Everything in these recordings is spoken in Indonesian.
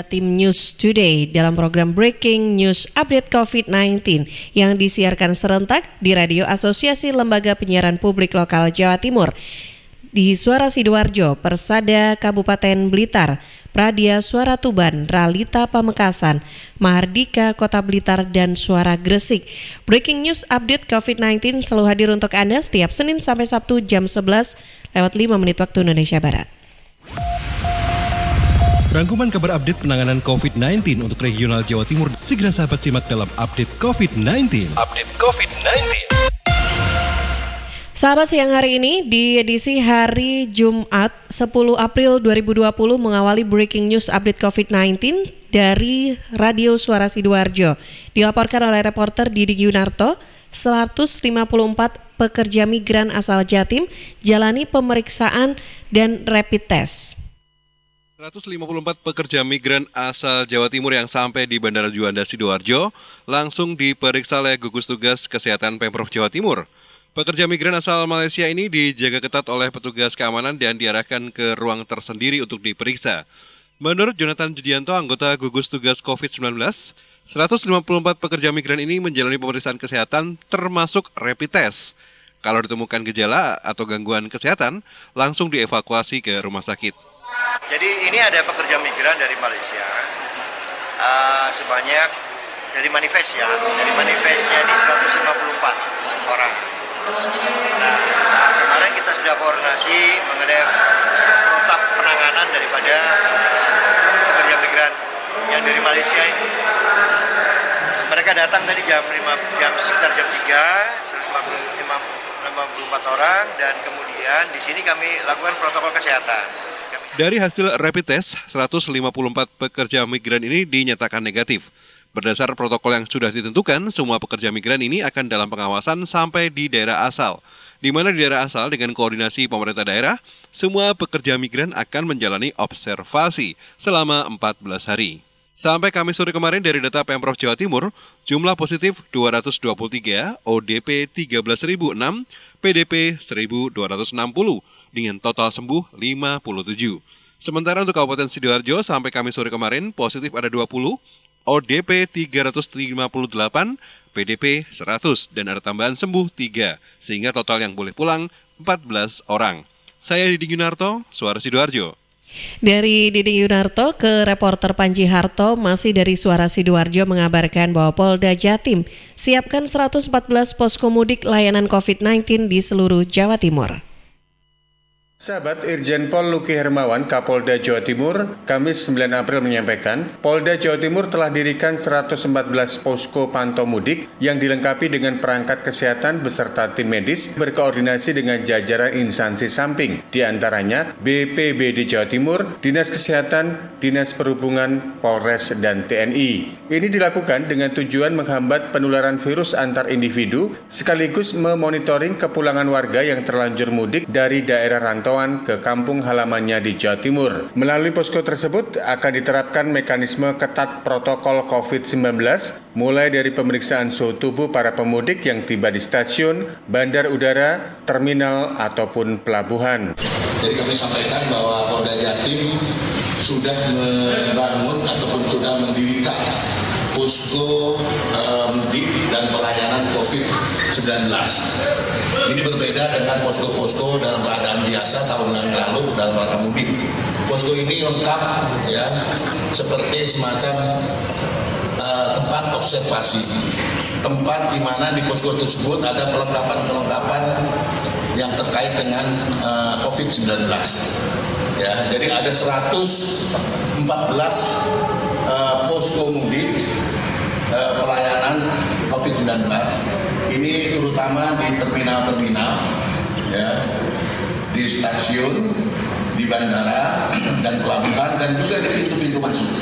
tim News Today dalam program Breaking News Update COVID-19 yang disiarkan serentak di Radio Asosiasi Lembaga Penyiaran Publik Lokal Jawa Timur. Di Suara Sidoarjo, Persada Kabupaten Blitar, Pradia Suara Tuban, Ralita Pamekasan, Mahardika Kota Blitar, dan Suara Gresik. Breaking News Update COVID-19 selalu hadir untuk Anda setiap Senin sampai Sabtu jam 11:05 waktu Indonesia Barat. Rangkuman kabar update penanganan COVID-19 untuk regional Jawa Timur segera sahabat simak dalam Update COVID-19. Update COVID-19. Sahabat, siang hari ini di edisi hari Jumat 10 April 2020 mengawali Breaking News Update COVID-19 dari Radio Suara Sidoarjo. Dilaporkan oleh reporter Didi Yunarto, 154 pekerja migran asal Jatim jalani pemeriksaan dan rapid test. 154 pekerja migran asal Jawa Timur yang sampai di Bandara Juanda Sidoarjo langsung diperiksa oleh gugus tugas kesehatan Pemprov Jawa Timur. Pekerja migran asal Malaysia ini dijaga ketat oleh petugas keamanan dan diarahkan ke ruang tersendiri untuk diperiksa. Menurut Jonathan Judianto, anggota gugus tugas COVID-19, 154 pekerja migran ini menjalani pemeriksaan kesehatan termasuk rapid test. Kalau ditemukan gejala atau gangguan kesehatan, langsung dievakuasi ke rumah sakit. Jadi ini ada pekerja migran dari Malaysia, sebanyak dari manifestnya ini 154 orang. Nah, kemarin kita sudah koordinasi mengenai protap penanganan daripada pekerja migran yang dari Malaysia ini. Mereka datang tadi sekitar jam 3, 154 orang, dan kemudian di sini kami lakukan protokol kesehatan. Dari hasil rapid test, 154 pekerja migran ini dinyatakan negatif. Berdasar protokol yang sudah ditentukan, semua pekerja migran ini akan dalam pengawasan sampai di daerah asal. Di mana di daerah asal dengan koordinasi pemerintah daerah, semua pekerja migran akan menjalani observasi selama 14 hari. Sampai Kamis sore kemarin dari data Pemprov Jawa Timur, jumlah positif 223, ODP 13.006, PDP 1.260, dengan total sembuh 57. Sementara untuk Kabupaten Sidoarjo sampai Kamis sore kemarin positif ada 20, ODP 358, PDP 100, dan ada tambahan sembuh 3, sehingga total yang boleh pulang 14 orang. Saya Didi Yunarto, Suara Sidoarjo. Dari Didi Yunarto ke reporter Panji Harto, masih dari Suara Sidoarjo mengabarkan bahwa Polda Jatim siapkan 114 posko mudik layanan COVID-19 di seluruh Jawa Timur. Sahabat, Irjen Pol Luki Hermawan, Kapolda Jawa Timur, Kamis 9 April menyampaikan, Polda Jawa Timur telah dirikan 114 posko pantau mudik yang dilengkapi dengan perangkat kesehatan beserta tim medis berkoordinasi dengan jajaran instansi samping, di antaranya BPBD Jawa Timur, Dinas Kesehatan, Dinas Perhubungan, Polres, dan TNI. Ini dilakukan dengan tujuan menghambat penularan virus antar individu, sekaligus memonitoring kepulangan warga yang terlanjur mudik dari daerah rantauan ke kampung halamannya di Jawa Timur. Melalui posko tersebut akan diterapkan mekanisme ketat protokol COVID-19, mulai dari pemeriksaan suhu tubuh para pemudik yang tiba di stasiun, bandar udara, terminal, ataupun pelabuhan. Jadi kami sampaikan bahwa Polda Jatim sudah membangun ataupun sudah mendirikan posko mudik dan pelayanan COVID-19. Ini berbeda dengan posko-posko dalam keadaan biasa tahun yang lalu dalam rangka mudik. Posko ini lengkap, ya, seperti semacam tempat observasi, tempat di mana di posko tersebut ada perlengkapan-perlengkapan yang terkait dengan COVID-19. Ya, jadi ada 114 posko mudik pelayanan COVID-19. Ini terutama di terminal-terminal, ya, di stasiun, di bandara dan pelabuhan, dan juga di pintu-pintu masuk.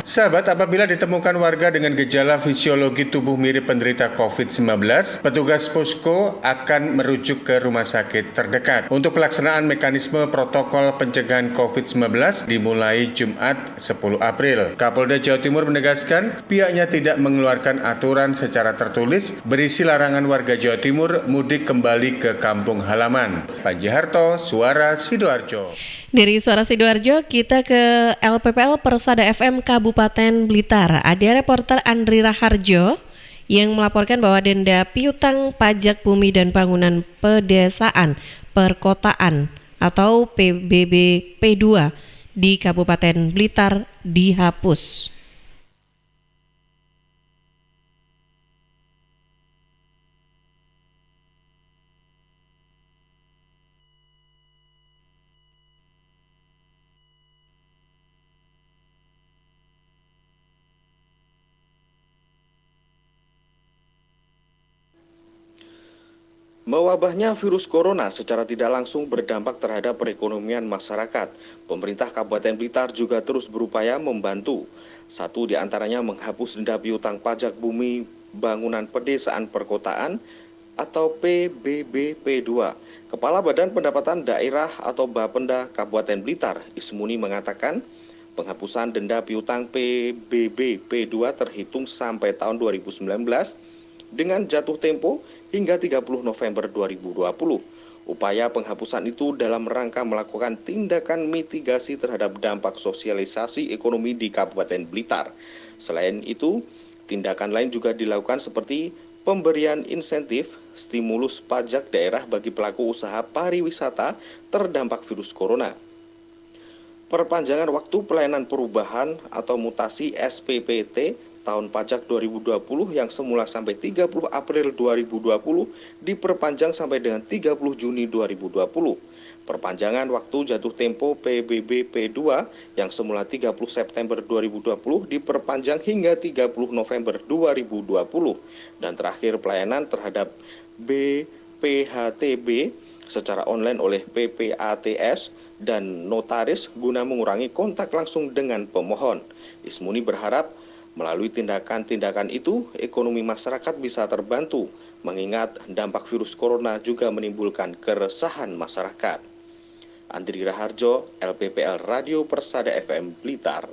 Sahabat, apabila ditemukan warga dengan gejala fisiologi tubuh mirip penderita COVID-19, petugas posko akan merujuk ke rumah sakit terdekat. Untuk pelaksanaan mekanisme protokol pencegahan COVID-19 dimulai Jumat 10 April. Kapolda Jawa Timur menegaskan pihaknya tidak mengeluarkan aturan secara tertulis berisi larangan warga Jawa Timur mudik kembali ke kampung halaman. Panji Harto, Suara Sidoarjo. Dari Suara Sidoarjo, kita ke LPPL Persada FM Kabupaten Blitar. Ada reporter Andri Raharjo yang melaporkan bahwa denda piutang pajak bumi dan bangunan pedesaan perkotaan atau PBB P2 di Kabupaten Blitar dihapus. Mewabahnya virus corona secara tidak langsung berdampak terhadap perekonomian masyarakat. Pemerintah Kabupaten Blitar juga terus berupaya membantu. Satu di antaranya menghapus denda piutang pajak bumi bangunan pedesaan perkotaan atau PBB P2. Kepala Badan Pendapatan Daerah atau Bapenda Kabupaten Blitar, Ismuni mengatakan, penghapusan denda piutang PBB P2 terhitung sampai tahun 2019 dengan jatuh tempo hingga 30 November 2020. Upaya penghapusan itu dalam rangka melakukan tindakan mitigasi terhadap dampak sosialisasi ekonomi di Kabupaten Blitar. Selain itu, tindakan lain juga dilakukan seperti pemberian insentif, stimulus pajak daerah bagi pelaku usaha pariwisata terdampak virus corona. Perpanjangan waktu pelayanan perubahan atau mutasi SPPT tahun pajak 2020 yang semula sampai 30 April 2020 diperpanjang sampai dengan 30 Juni 2020. Perpanjangan waktu jatuh tempo PBB P2 yang semula 30 September 2020 diperpanjang hingga 30 November 2020. Dan terakhir pelayanan terhadap BPHTB secara online oleh PPATS dan notaris guna mengurangi kontak langsung dengan pemohon. Ismuni berharap melalui tindakan-tindakan itu, ekonomi masyarakat bisa terbantu, mengingat dampak virus corona juga menimbulkan keresahan masyarakat. Andri Raharjo, LPPL Radio Persada FM Blitar.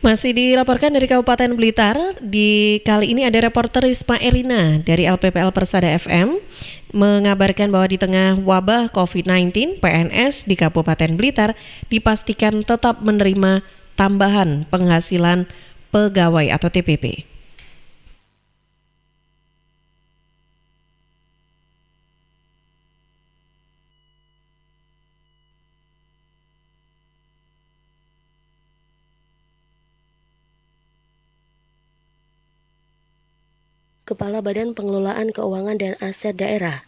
Masih dilaporkan dari Kabupaten Blitar, di kali ini ada reporter Risma Erina dari LPPL Persada FM mengabarkan bahwa di tengah wabah COVID-19, PNS di Kabupaten Blitar dipastikan tetap menerima tambahan penghasilan pegawai atau TPP. Kepala Badan Pengelolaan Keuangan dan Aset Daerah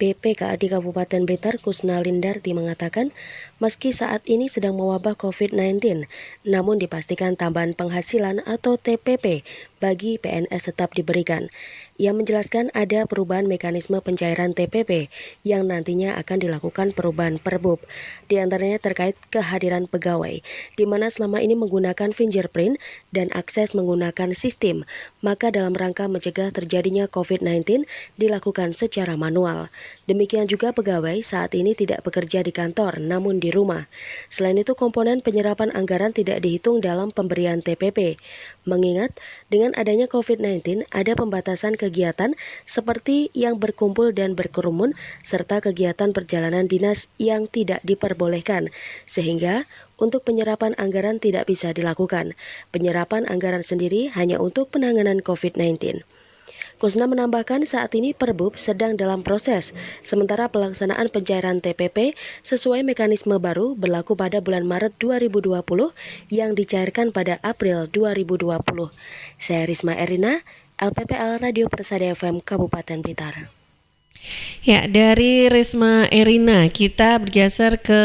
BPKAD Kabupaten Blitar Kusna Lindarti mengatakan, meski saat ini sedang mewabah COVID-19, namun dipastikan tambahan penghasilan atau TPP bagi PNS tetap diberikan. Ia menjelaskan ada perubahan mekanisme pencairan TPP yang nantinya akan dilakukan perubahan Perbup. Di antaranya terkait kehadiran pegawai, di mana selama ini menggunakan fingerprint dan akses menggunakan sistem, maka dalam rangka mencegah terjadinya COVID-19 dilakukan secara manual. Demikian juga pegawai saat ini tidak bekerja di kantor namun di rumah. Selain itu komponen penyerapan anggaran tidak dihitung dalam pemberian TPP. Mengingat dengan adanya COVID-19 ada pembatasan kegiatan seperti yang berkumpul dan berkerumun serta kegiatan perjalanan dinas yang tidak diperbolehkan, sehingga untuk penyerapan anggaran tidak bisa dilakukan. Penyerapan anggaran sendiri hanya untuk penanganan COVID-19. Kusna menambahkan saat ini Perbup sedang dalam proses, sementara pelaksanaan pencairan TPP sesuai mekanisme baru berlaku pada bulan Maret 2020 yang dicairkan pada April 2020. Saya Risma Erina, LPPL Radio Persada FM Kabupaten Blitar. Ya, dari Risma Erina kita bergeser ke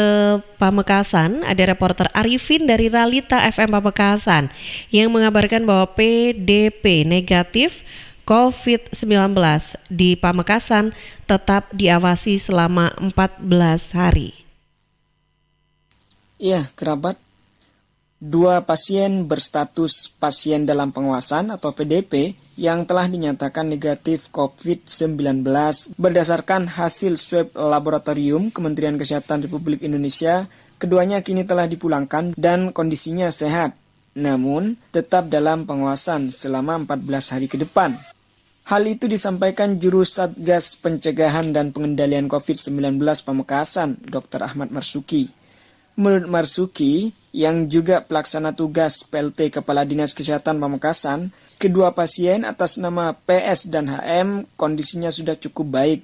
Pamekasan. Ada reporter Arifin dari Ralita FM Pamekasan yang mengabarkan bahwa PDP negatif COVID-19 di Pamekasan tetap diawasi selama 14 hari. Ya, kerabat 2 pasien berstatus pasien dalam pengawasan atau PDP yang telah dinyatakan negatif COVID-19 berdasarkan hasil swab laboratorium Kementerian Kesehatan Republik Indonesia, keduanya kini telah dipulangkan dan kondisinya sehat, namun tetap dalam pengawasan selama 14 hari ke depan. Hal itu disampaikan Juru Satgas Pencegahan dan Pengendalian COVID-19 Pamekasan, Dr. Ahmad Marzuki. Menurut Marzuki, yang juga pelaksana tugas PLT Kepala Dinas Kesehatan Pamekasan, kedua pasien atas nama PS dan HM kondisinya sudah cukup baik.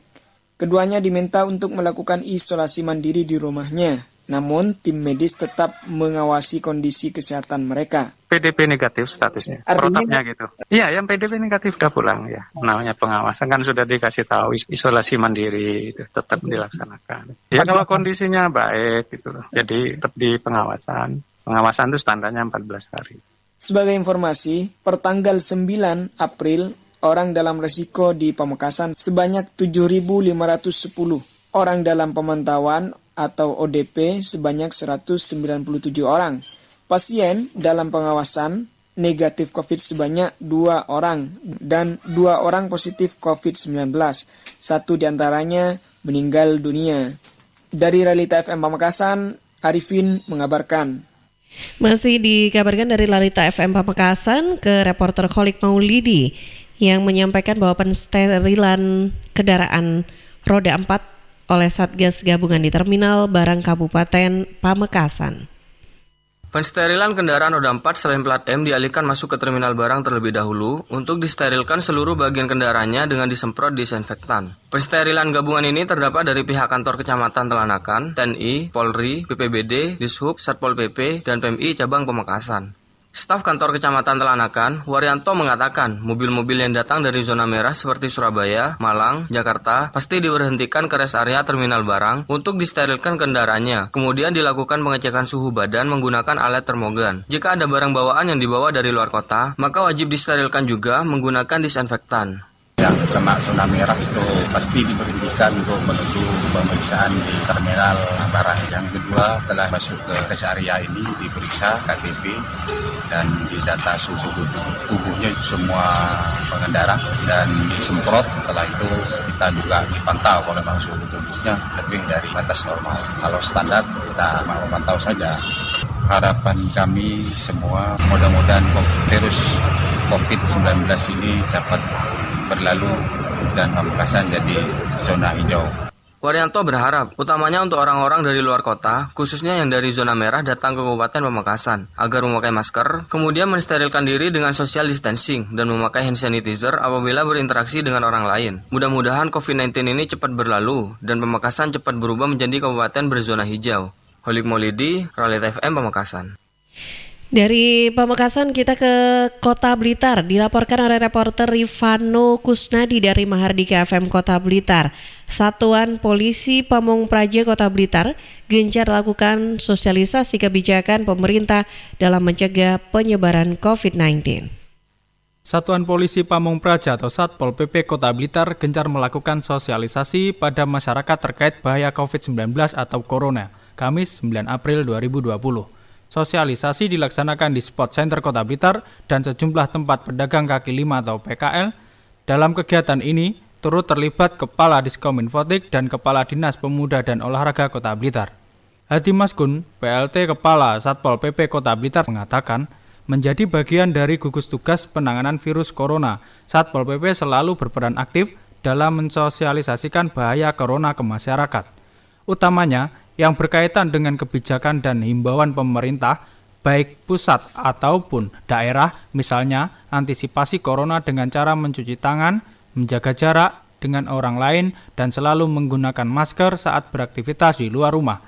Keduanya diminta untuk melakukan isolasi mandiri di rumahnya, namun tim medis tetap mengawasi kondisi kesehatan mereka. PDP negatif statusnya, protapnya gitu. Iya, yang PDP negatif udah pulang ya. Namanya pengawasan kan sudah dikasih tahu isolasi mandiri itu tetap dilaksanakan. Ya kalau kondisinya baik gitu loh. Jadi tetap di pengawasan. Pengawasan itu standarnya 14 hari. Sebagai informasi, per tanggal 9 April, orang dalam risiko di Pamekasan sebanyak 7.510. Orang dalam pemantauan atau ODP sebanyak 197 orang. Pasien dalam pengawasan negatif COVID sebanyak 2 orang dan 2 orang positif COVID-19. 1 diantaranya meninggal dunia. Dari Realita FM Pamekasan, Arifin mengabarkan. Masih dikabarkan dari Lalita FM Pamekasan ke reporter Kholik Maulidi yang menyampaikan bahwa pensterilan kendaraan roda 4 oleh Satgas Gabungan di Terminal Barang Kabupaten Pamekasan. Pensterilan kendaraan roda 4 selain plat M dialihkan masuk ke terminal barang terlebih dahulu untuk disterilkan seluruh bagian kendaraannya dengan disemprot disinfektan. Pensterilan gabungan ini terdapat dari pihak kantor Kecamatan Telanakan, TNI, Polri, BPBD, Dishub, Satpol PP, dan PMI Cabang Pamekasan. Staf kantor Kecamatan Telanakan, Waryanto mengatakan mobil-mobil yang datang dari zona merah seperti Surabaya, Malang, Jakarta pasti diberhentikan ke rest area terminal barang untuk disterilkan kendaraannya. Kemudian dilakukan pengecekan suhu badan menggunakan alat termogan. Jika ada barang bawaan yang dibawa dari luar kota, maka wajib disterilkan juga menggunakan disinfektan. Yang kena zona merah itu pasti diberhentikan untuk menuju pemeriksaan di terminal barang. Yang kedua, setelah masuk ke rest area ini diperiksa KTP dan didata suhu tubuhnya semua pengendara dan disemprot. Setelah itu kita juga dipantau kalau memang suhu tubuhnya lebih dari batas normal. Kalau standar kita mau pantau saja. Harapan kami semua mudah-mudahan virus COVID-19 ini dapat berlalu dan Pamekasan jadi zona hijau. Waryanto berharap, utamanya untuk orang-orang dari luar kota, khususnya yang dari zona merah datang ke Kabupaten Pamekasan, agar memakai masker, kemudian mensterilkan diri dengan social distancing dan memakai hand sanitizer apabila berinteraksi dengan orang lain. Mudah-mudahan COVID-19 ini cepat berlalu dan Pamekasan cepat berubah menjadi kabupaten berzona hijau. Kholik Maulidi, Realita FM Pamekasan. Dari Pamekasan kita ke Kota Blitar, dilaporkan oleh reporter Rifano Kusnadi dari Mahardika FM Kota Blitar. Satuan Polisi Pamong Praja Kota Blitar gencar lakukan sosialisasi kebijakan pemerintah dalam mencegah penyebaran COVID-19. Satuan Polisi Pamong Praja atau Satpol PP Kota Blitar gencar melakukan sosialisasi pada masyarakat terkait bahaya COVID-19 atau Corona, Kamis 9 April 2020. Sosialisasi dilaksanakan di spot center Kota Blitar dan sejumlah tempat pedagang kaki lima atau PKL. Dalam kegiatan ini, turut terlibat Kepala Diskominfotik dan Kepala Dinas Pemuda dan Olahraga Kota Blitar. Hadi Maskun, PLT Kepala Satpol PP Kota Blitar mengatakan, menjadi bagian dari gugus tugas penanganan virus corona, Satpol PP selalu berperan aktif dalam mensosialisasikan bahaya corona ke masyarakat. Utamanya, yang berkaitan dengan kebijakan dan himbauan pemerintah, baik pusat ataupun daerah, misalnya antisipasi corona dengan cara mencuci tangan, menjaga jarak dengan orang lain, dan selalu menggunakan masker saat beraktivitas di luar rumah.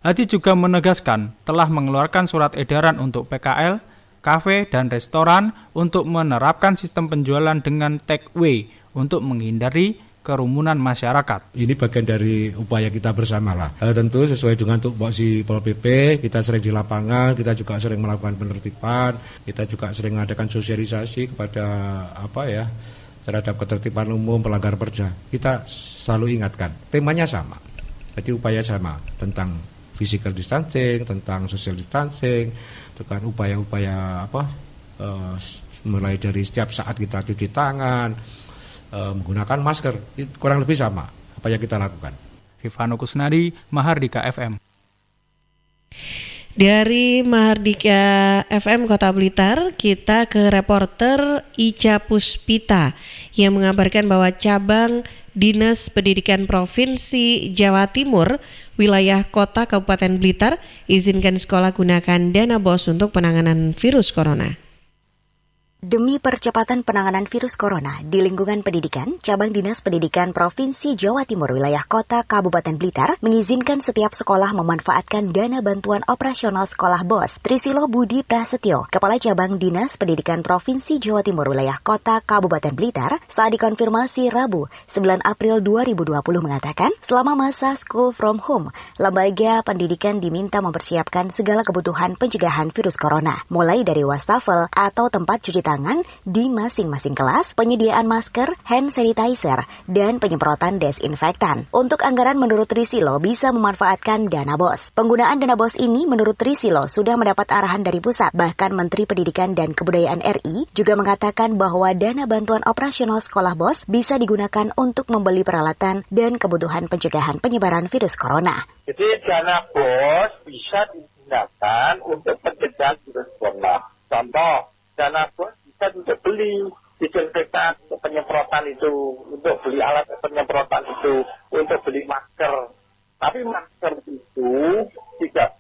Hadi juga menegaskan telah mengeluarkan surat edaran untuk PKL, kafe, dan restoran untuk menerapkan sistem penjualan dengan take away untuk menghindari kerumunan masyarakat. Ini bagian dari upaya kita bersama lah. Tentu sesuai dengan tupoksi Pol PP, kita sering di lapangan, kita juga sering melakukan penertiban, kita juga sering mengadakan sosialisasi kepada terhadap ketertiban umum, pelanggar perda. Kita selalu ingatkan, temanya sama. Jadi upaya sama tentang physical distancing, tentang social distancing, dengan upaya-upaya mulai dari setiap saat kita cuci tangan, menggunakan masker, kurang lebih sama apa yang kita lakukan. Rifano Kusnadi, Mahardika FM. Dari Mahardika FM Kota Blitar, kita ke reporter Ica Puspita yang mengabarkan bahwa cabang Dinas Pendidikan Provinsi Jawa Timur, wilayah Kota Kabupaten Blitar, izinkan sekolah gunakan dana BOS untuk penanganan virus corona. Demi percepatan penanganan virus corona di lingkungan pendidikan, Cabang Dinas Pendidikan Provinsi Jawa Timur wilayah Kota Kabupaten Blitar mengizinkan setiap sekolah memanfaatkan dana bantuan operasional sekolah BOS. Trisilo Budi Prasetyo, Kepala Cabang Dinas Pendidikan Provinsi Jawa Timur wilayah Kota Kabupaten Blitar, saat dikonfirmasi Rabu 9 April 2020 mengatakan, selama masa school from home, lembaga pendidikan diminta mempersiapkan segala kebutuhan pencegahan virus corona, mulai dari wastafel atau tempat cuci tangan di masing-masing kelas, penyediaan masker, hand sanitizer, dan penyemprotan desinfektan. Untuk anggaran menurut Trisilo bisa memanfaatkan dana BOS. Penggunaan dana BOS ini menurut Trisilo sudah mendapat arahan dari pusat. Bahkan Menteri Pendidikan dan Kebudayaan RI juga mengatakan bahwa dana bantuan operasional sekolah BOS bisa digunakan untuk membeli peralatan dan kebutuhan pencegahan penyebaran virus corona. Jadi dana BOS bisa digunakan untuk pencegahan virus corona. Contoh, dana BOS bisa untuk beli disinfektan, untuk penyemprotan itu, untuk beli alat penyemprotan itu, untuk beli masker. Tapi masker itu tidak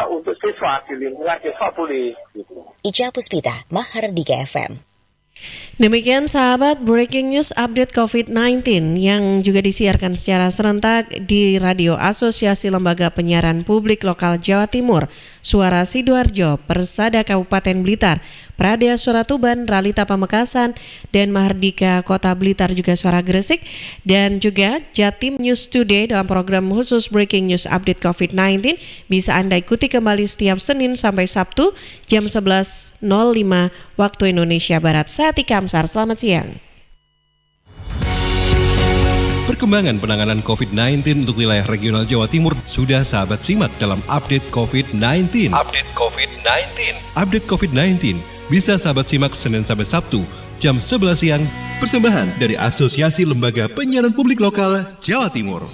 untuk siswa, di lingkungan siswa boleh. Gitu. Ica Puspita, Mahardika FM. Demikian sahabat Breaking News Update COVID-19 yang juga disiarkan secara serentak di Radio Asosiasi Lembaga Penyiaran Publik Lokal Jawa Timur, Suara Sidoarjo, Persada Kabupaten Blitar, Pradea Suara Tuban, Ralita Pamekasan, dan Mahardika Kota Blitar juga Suara Gresik, dan juga Jatim News Today dalam program khusus Breaking News Update COVID-19 bisa Anda ikuti kembali setiap Senin sampai Sabtu jam 11.05 waktu Indonesia Barat. Saya Tika Amsar, selamat siang. Perkembangan penanganan COVID-19 untuk wilayah regional Jawa Timur sudah sahabat simak dalam Update COVID-19. Update COVID-19 bisa sahabat simak Senin sampai Sabtu jam 11 siang. Persembahan dari Asosiasi Lembaga Penyiaran Publik Lokal Jawa Timur.